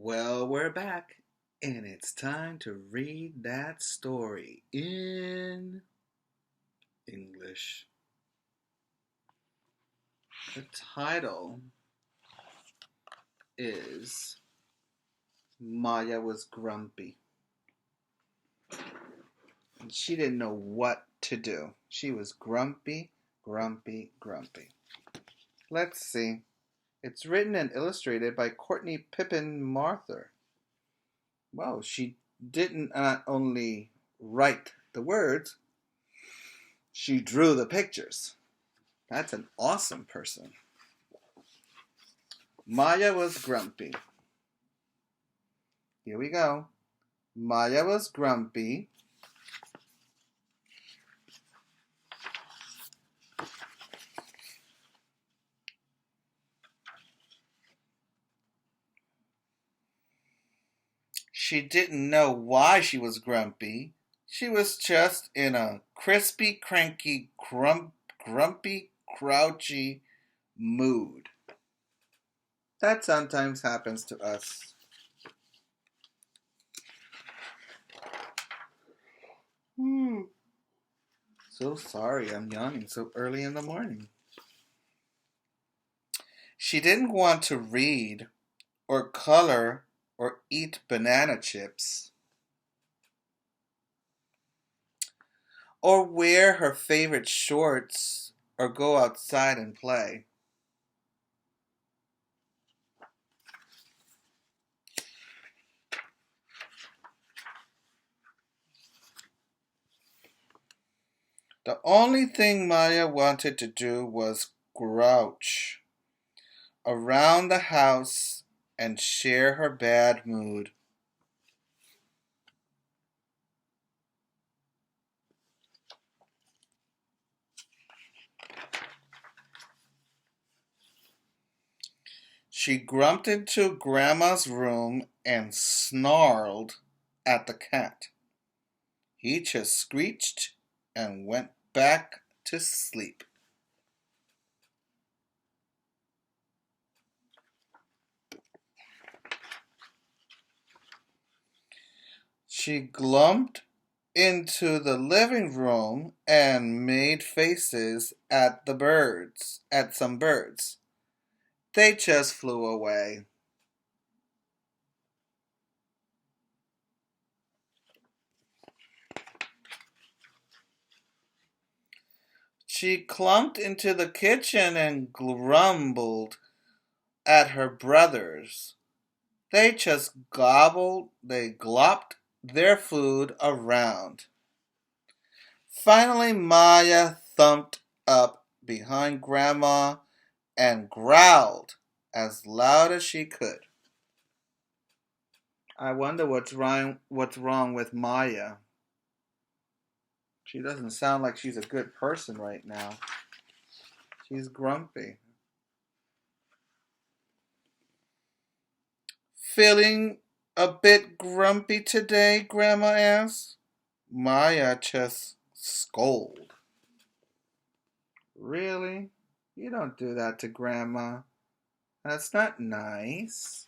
Well, we're back, and it's time to read that story in English. The title is Maya Was Grumpy. And she didn't know what to do. She was grumpy, grumpy, grumpy. Let's see. It's written and illustrated by Courtney Pippin Marther. Well, she didn't not only write the words, she drew the pictures. That's an awesome person. Maya was grumpy. Here we go. Maya was grumpy. She didn't know why she was grumpy. She was just in a crispy, cranky, grumpy, grouchy mood. That sometimes happens to us. So sorry I'm yawning so early in the morning. She didn't want to read or color or eat banana chips or wear her favorite shorts or go outside and play. The only thing Maya wanted to do was grouch around the house and share her bad mood. She grumped into Grandma's room and snarled at the cat. He just screeched and went back to sleep. She glumped into the living room and made faces at some birds. They just flew away. She clumped into the kitchen and grumbled at her brothers. They glopped their food around. Finally, Maya thumped up behind Grandma and growled as loud as she could. I wonder what's wrong with Maya. She doesn't sound like she's a good person right now. She's grumpy. Feeling a bit grumpy today, Grandma asked. Maya just scolded. Really? You don't do that to Grandma. That's not nice.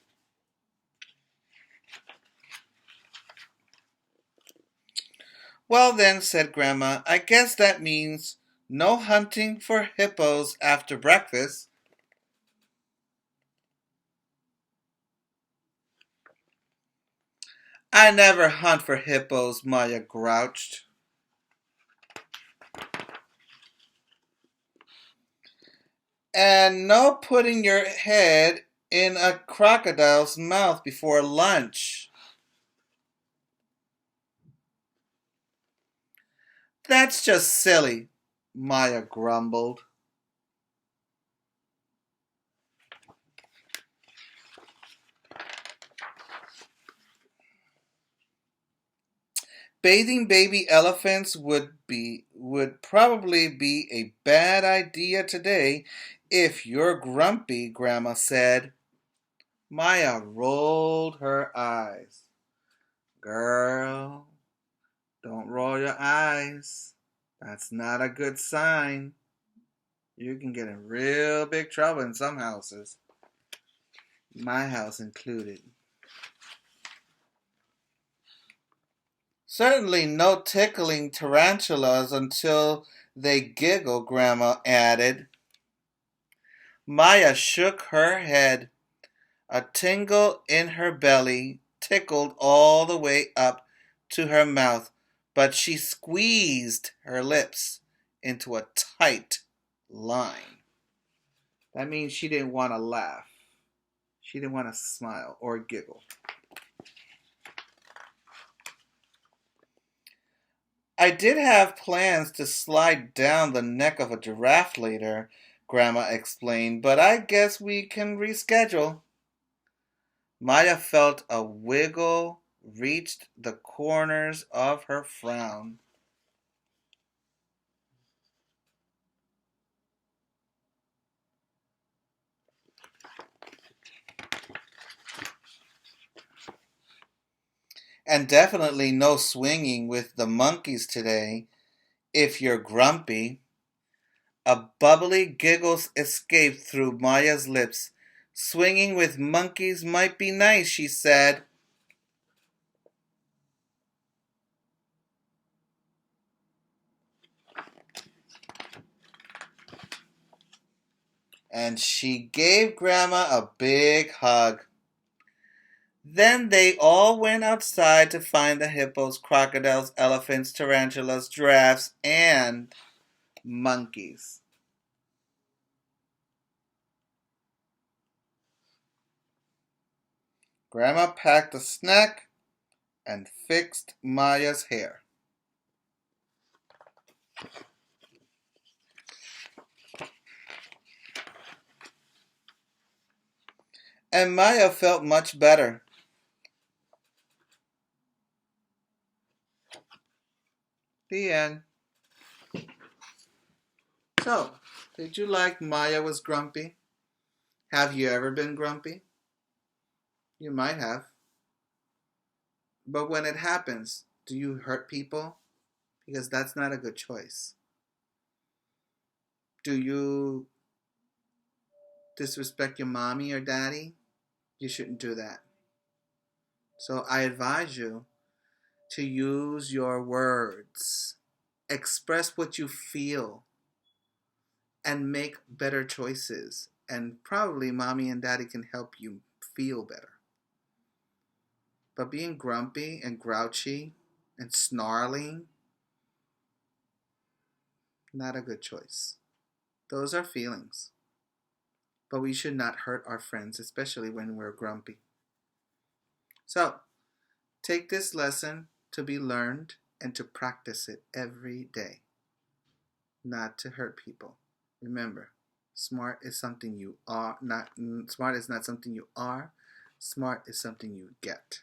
Well then, said Grandma, I guess that means no hunting for hippos after breakfast. I never hunt for hippos, Maya grouched. And no putting your head in a crocodile's mouth before lunch. That's just silly, Maya grumbled. Bathing baby elephants would probably be a bad idea today if you're grumpy, Grandma said. Maya rolled her eyes. Girl, don't roll your eyes. That's not a good sign. You can get in real big trouble in some houses. My house included. Certainly no tickling tarantulas until they giggle, Grandma added. Maya shook her head. A tingle in her belly tickled all the way up to her mouth, but she squeezed her lips into a tight line. That means she didn't want to laugh. She didn't want to smile or giggle. I did have plans to slide down the neck of a giraffe later, Grandma explained, but I guess we can reschedule. Maya felt a wiggle reached the corners of her frown. And definitely no swinging with the monkeys today, if you're grumpy. A bubbly giggle escaped through Maya's lips. Swinging with monkeys might be nice, she said. And she gave Grandma a big hug. Then they all went outside to find the hippos, crocodiles, elephants, tarantulas, giraffes, and monkeys. Grandma packed a snack and fixed Maya's hair. And Maya felt much better. The end. So, did you like Maya was grumpy? Have you ever been grumpy? You might have. But when it happens, do you hurt people? Because that's not a good choice. Do you disrespect your mommy or daddy? You shouldn't do that. So I advise you to use your words. Express what you feel and make better choices. And probably mommy and daddy can help you feel better. But being grumpy and grouchy and snarling, not a good choice. Those are feelings. But we should not hurt our friends, especially when we're grumpy. So, take this lesson to be learned and to practice it every day, not to hurt people. Remember, smart is something you are, not smart is not something you are. Smart is something you get.